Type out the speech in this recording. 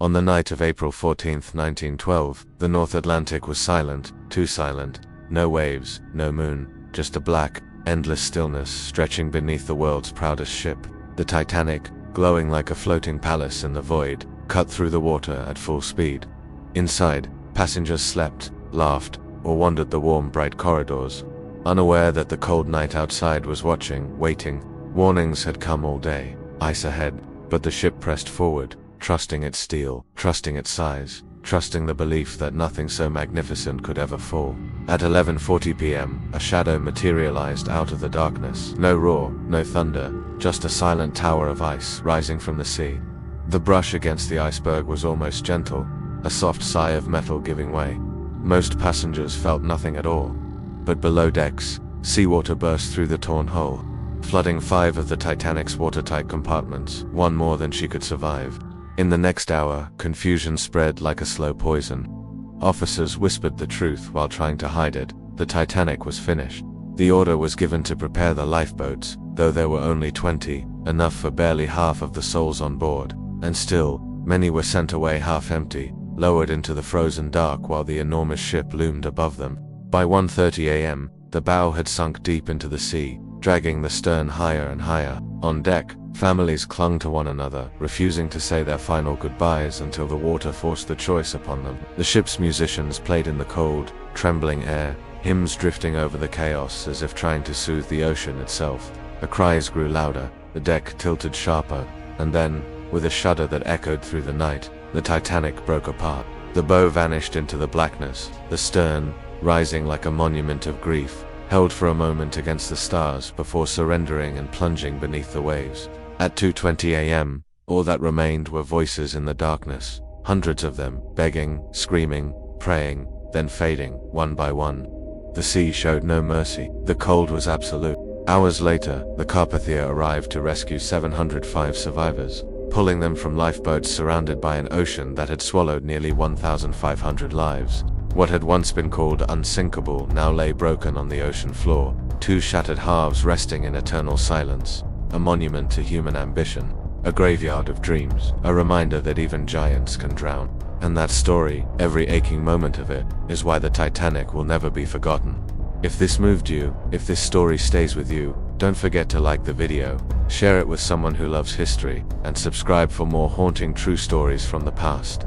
On the night of April 14, 1912, the North Atlantic was silent, too silent. No waves, no moon, just a black, endless stillness stretching beneath the world's proudest ship. The Titanic, glowing like a floating palace in the void, cut through the water at full speed. Inside, passengers slept, laughed, or wandered the warm, bright corridors, unaware that the cold night outside was watching, waiting. Warnings had come all day, ice ahead, but the ship pressed forward, trusting its steel, trusting its size, trusting the belief that nothing so magnificent could ever fall. At 11:40 p.m., a shadow materialized out of the darkness. No roar, no thunder, just a silent tower of ice rising from the sea. The brush against the iceberg was almost gentle, a soft sigh of metal giving way. Most passengers felt nothing at all. But below decks, seawater burst through the torn hull, flooding 5 of the Titanic's watertight compartments, one more than she could survive. In the next hour, confusion spread like a slow poison. Officers whispered the truth while trying to hide it. The Titanic was finished. The order was given to prepare the lifeboats, though there were only 20, enough for barely half of the souls on board. And still, many were sent away half empty, lowered into the frozen dark while the enormous ship loomed above them. By 1:30 a.m., the bow had sunk deep into the sea, dragging the stern higher and higher. On deck, families clung to one another, refusing to say their final goodbyes until the water forced the choice upon them. The ship's musicians played in the cold, trembling air, hymns drifting over the chaos as if trying to soothe the ocean itself. The cries grew louder, the deck tilted sharper, and then, with a shudder that echoed through the night, the Titanic broke apart. The bow vanished into the blackness, the stern, rising like a monument of grief, held for a moment against the stars before surrendering and plunging beneath the waves. At 2:20 a.m., all that remained were voices in the darkness, hundreds of them, begging, screaming, praying, then fading, one by one. The sea showed no mercy. The cold was absolute. Hours later, the Carpathia arrived to rescue 705 survivors, pulling them from lifeboats surrounded by an ocean that had swallowed nearly 1,500 lives. What had once been called unsinkable now lay broken on the ocean floor, 2 shattered halves resting in eternal silence, a monument to human ambition, a graveyard of dreams, a reminder that even giants can drown. And that story, every aching moment of it, is why the Titanic will never be forgotten. If this moved you, if this story stays with you, don't forget to like the video, share it with someone who loves history, and subscribe for more haunting true stories from the past.